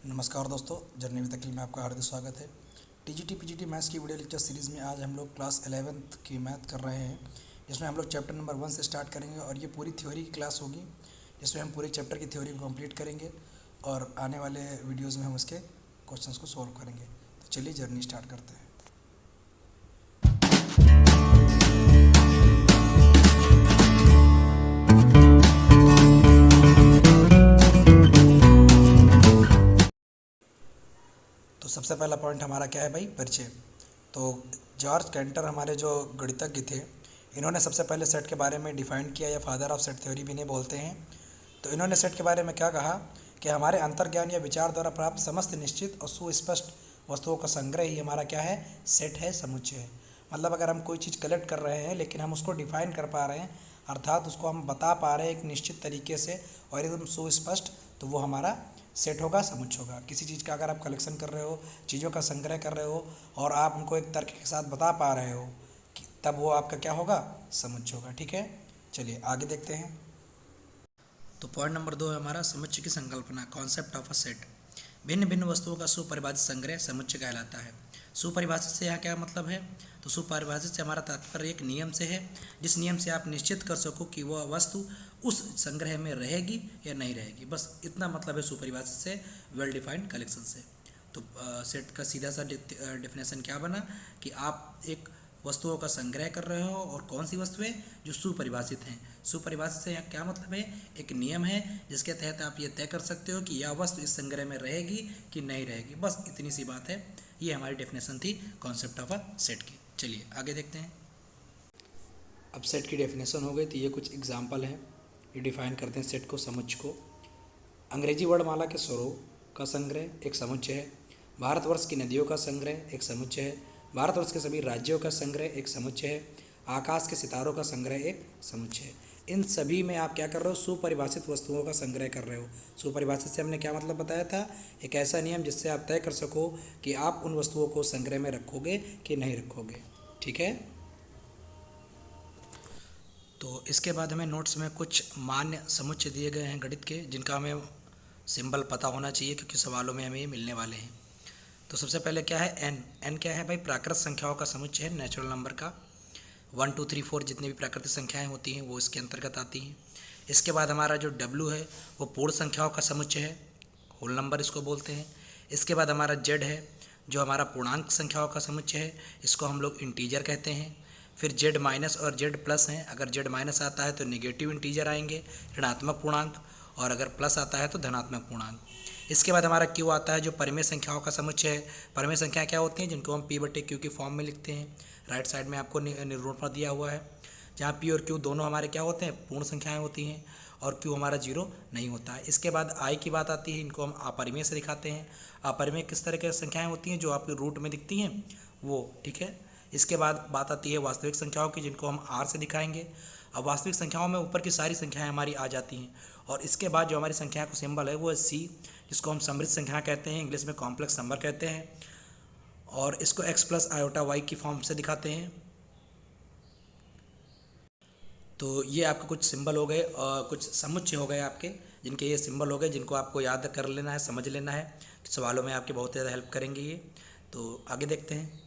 नमस्कार दोस्तों, journey with Aqeel में आपका हार्दिक स्वागत है। टीजीटी पीजीटी मैथ्स की वीडियो लेक्चर सीरीज़ में आज हम लोग क्लास 11th की मैथ कर रहे हैं। इसमें हम लोग चैप्टर नंबर 1 से स्टार्ट करेंगे और ये पूरी थ्योरी की क्लास होगी, जिसमें हम पूरे चैप्टर की थ्योरी को कंप्लीट करेंगे और आने वाले वीडियोज़ में हम उसके क्वेश्चंस को सॉल्व करेंगे। तो चलिए जर्नी स्टार्ट करते हैं। तो सबसे पहला पॉइंट हमारा क्या है भाई, परिचय। तो जॉर्ज कैंटर हमारे जो गणितज्ञ थे, इन्होंने सबसे पहले सेट के बारे में डिफाइन किया, या फादर ऑफ सेट थ्योरी भी इन्हें बोलते हैं। तो इन्होंने सेट के बारे में क्या कहा कि हमारे अंतर्ज्ञान या विचार द्वारा प्राप्त समस्त निश्चित और सुस्पष्ट वस्तुओं का संग्रह ही हमारा क्या है, सेट है, समुच्चय है। मतलब अगर हम कोई चीज़ कलेक्ट कर रहे हैं लेकिन हम उसको डिफाइन कर पा रहे हैं, अर्थात उसको हम बता पा रहे हैं एक निश्चित तरीके से और एकदम सुस्पष्ट, तो वो हमारा सेट होगा, समुच्चय होगा। किसी चीज़ का अगर आप कलेक्शन कर रहे हो, चीज़ों का संग्रह कर रहे हो और आप उनको एक तर्क के साथ बता पा रहे हो, तब वो आपका क्या होगा, समुच्चय होगा। ठीक है, चलिए आगे देखते हैं। तो पॉइंट नंबर 2 है हमारा समुच्चय की संकल्पना, कॉन्सेप्ट ऑफ अ सेट। भिन्न भिन्न वस्तुओं का सुपरिभाषित संग्रह समुच्चय कहलाता है। सुपरिभाषित से यहाँ क्या मतलब है, तो सुपरिभाषित से हमारा तात्पर्य एक नियम से है, जिस नियम से आप निश्चित कर सको कि वह वस्तु उस संग्रह में रहेगी या नहीं रहेगी। बस इतना मतलब है सुपरिभाषित से, वेल डिफाइंड कलेक्शन से। तो सेट का सीधा सा डेफिनेशन क्या बना कि आप एक वस्तुओं का संग्रह कर रहे हो, और कौन सी वस्तुएं, जो सुपरिभाषित हैं। सुपरिभाषित से यहाँ क्या मतलब है, एक नियम है जिसके तहत आप ये तय कर सकते हो कि यह वस्तु इस संग्रह में रहेगी कि नहीं रहेगी। बस इतनी सी बात है। ये हमारी डेफिनेशन थी कॉन्सेप्ट ऑफ अ सेट की। चलिए आगे देखते हैं। अब सेट की डेफिनेशन हो गई, तो ये कुछ एग्जाम्पल हैं, ये डिफाइन करते हैं सेट को, समुच्चय को। अंग्रेजी वर्णमाला के स्वरों का संग्रह एक समुच्चय है। भारतवर्ष की नदियों का संग्रह एक समुच्चय है। भारतवर्ष के सभी राज्यों का संग्रह एक समुच्चय है। आकाश के सितारों का संग्रह एक समुच्चय है। इन सभी में आप क्या कर रहे हो, सुपरिभाषित वस्तुओं का संग्रह कर रहे हो। सुपरिभाषित से हमने क्या मतलब बताया था, एक ऐसा नियम जिससे आप तय कर सको कि आप उन वस्तुओं को संग्रह में रखोगे कि नहीं रखोगे। ठीक है, तो इसके बाद हमें नोट्स में कुछ मान्य समुच्चय दिए गए हैं गणित के, जिनका हमें सिंबल पता होना चाहिए, क्योंकि सवालों में हमें ये मिलने वाले हैं। तो सबसे पहले क्या है, एन। एन क्या है भाई, प्राकृत संख्याओं का समुच्चय है, नेचुरल नंबर का। 1 2 3 4 जितनी भी प्राकृतिक संख्याएं होती हैं वो इसके अंतर्गत आती हैं। इसके बाद हमारा जो डब्ल्यू है वो पूर्ण संख्याओं का समुच्चय है, होल नंबर इसको बोलते हैं। इसके बाद हमारा जेड है, जो हमारा पूर्णांक संख्याओं का समुच्चय है, इसको हम लोग इंटीजर कहते हैं। फिर जेड माइनस और जेड प्लस हैं। अगर जेड माइनस आता है तो निगेटिव इंटीजर आएंगे, ऋणात्मक पूर्णांक, और अगर प्लस आता है तो धनात्मक पूर्णांक। इसके बाद हमारा क्यू आता है, जो परिमेय संख्याओं का समुच्चय है। परिमेय संख्या क्या होती हैं, जिनको हम p/q की फॉर्म में लिखते हैं। राइट साइड में आपको निरूपण दिया हुआ है, जहाँ p और q दोनों हमारे क्या होते हैं, पूर्ण संख्याएं होती हैं, और q हमारा 0 नहीं होता है। इसके बाद i की बात आती है, इनको हम अपरिमेय से दिखाते हैं। अपरिमेय किस तरह की संख्याएँ होती हैं, जो आपके रूट में दिखती हैं वो। ठीक है, इसके बाद बात आती है वास्तविक संख्याओं की, जिनको हम r से दिखाएंगे। अब वास्तविक संख्याओं में ऊपर की सारी संख्याएं हमारी आ जाती हैं, और इसके बाद जो हमारी संख्या का सिंबल है वो है c, जिसको हम समृद्ध संख्या कहते हैं, इंग्लिश में कॉम्प्लेक्स नंबर कहते हैं, और इसको x प्लस आयोटा y की फॉर्म से दिखाते हैं। तो ये आपके कुछ सिंबल हो गए और कुछ समुच्चय हो गए आपके, जिनके ये सिंबल हो गए, जिनको आपको याद कर लेना है, समझ लेना है। सवालों में आपके बहुत ज़्यादा हेल्प करेंगे ये। तो आगे देखते हैं।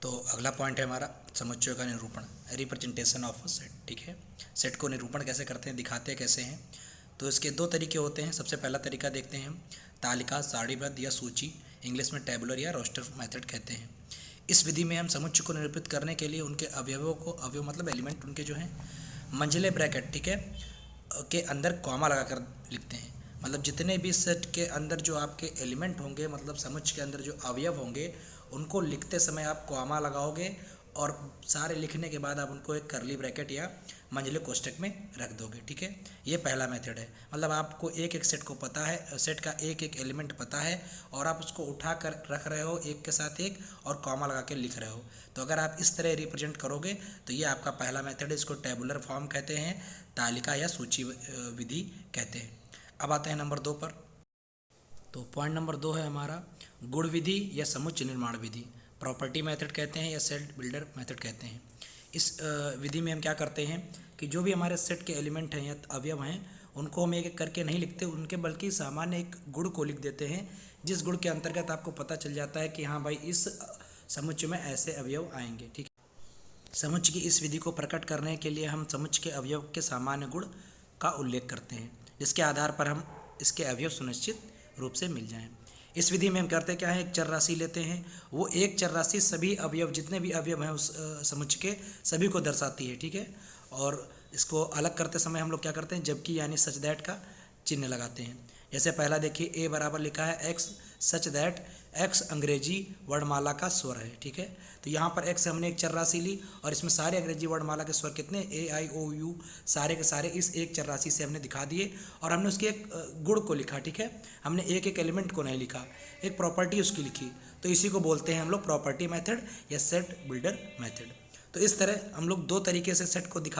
तो अगला पॉइंट है हमारा समुच्चय का निरूपण, रिप्रेजेंटेशन ऑफ अ सेट। ठीक है, सेट को निरूपण कैसे करते हैं, दिखाते कैसे हैं। तो इसके 2 तरीके होते हैं। सबसे पहला तरीका देखते हैं हम, तालिका, सारणीबद्ध या सूची, इंग्लिश में टेबुलर या रोस्टर मेथड कहते हैं। इस विधि में हम समुच्चय को निरूपित करने के लिए उनके अवयवों को, अवयव मतलब एलिमेंट उनके जो हैं, मंझले ब्रैकेट, ठीक है, के अंदर कॉमा लगाकर लिखते हैं। मतलब जितने भी सेट के अंदर जो आपके एलिमेंट होंगे, मतलब समुच्चय के अंदर जो अवयव होंगे, उनको लिखते समय आप कॉमा लगाओगे, और सारे लिखने के बाद आप उनको एक करली ब्रैकेट या मंझले कोष्ठक में रख दोगे। ठीक है, ये पहला मेथड है। मतलब आपको एक एक सेट को पता है, सेट का एक एक एलिमेंट पता है, और आप उसको उठा कर रख रहे हो एक के साथ एक, और कॉमा लगा के लिख रहे हो। तो अगर आप इस तरह रिप्रेजेंट करोगे तो ये आपका पहला मेथड है, इसको टेबुलर फॉर्म कहते हैं, तालिका या सूची विधि कहते हैं। अब आते हैं नंबर 2 पर। तो पॉइंट नंबर 2 है हमारा गुण विधि या समुच्चय निर्माण विधि, प्रॉपर्टी मेथड कहते हैं या सेट बिल्डर मेथड कहते हैं। इस विधि में हम क्या करते हैं कि जो भी हमारे सेट के एलिमेंट हैं या अवयव हैं, उनको हम एक एक करके नहीं लिखते उनके, बल्कि सामान्य एक गुण को लिख देते हैं, जिस गुण के अंतर्गत आपको पता चल जाता है कि हाँ भाई इस समुच्चय में ऐसे अवयव आएंगे। ठीक है, समुच्चय की इस विधि को प्रकट करने के लिए हम समुच्चय के अवयव के सामान्य गुण का उल्लेख करते हैं, जिसके आधार पर हम इसके अवयव सुनिश्चित रूप से मिल जाएं। इस विधि में हम करते क्या है, एक चर राशि लेते हैं, वो एक चर राशि सभी अवयव, जितने भी अवयव हैं उस समुच्चय के, सभी को दर्शाती है। ठीक है, और इसको अलग करते समय हम लोग क्या करते हैं, जबकि यानी सच दैट का चिन्ह लगाते हैं। जैसे पहला देखिए, ए बराबर लिखा है एक्स सच दैट एक्स अंग्रेजी वर्णमाला का स्वर है। ठीक है, तो यहाँ पर एक्स हमने एक चर राशि ली और इसमें सारे अंग्रेजी वर्णमाला के स्वर कितने, ए आई ओ यू, सारे के सारे इस एक चर राशि से हमने दिखा दिए और हमने उसके एक गुण को लिखा। ठीक है, हमने एक एक एलिमेंट को नहीं लिखा, एक प्रॉपर्टी उसकी लिखी, तो इसी को बोलते हैं हम लोग प्रॉपर्टी मेथड या सेट बिल्डर मेथड। तो इस तरह हम लोग दो तरीके से सेट को दिखाते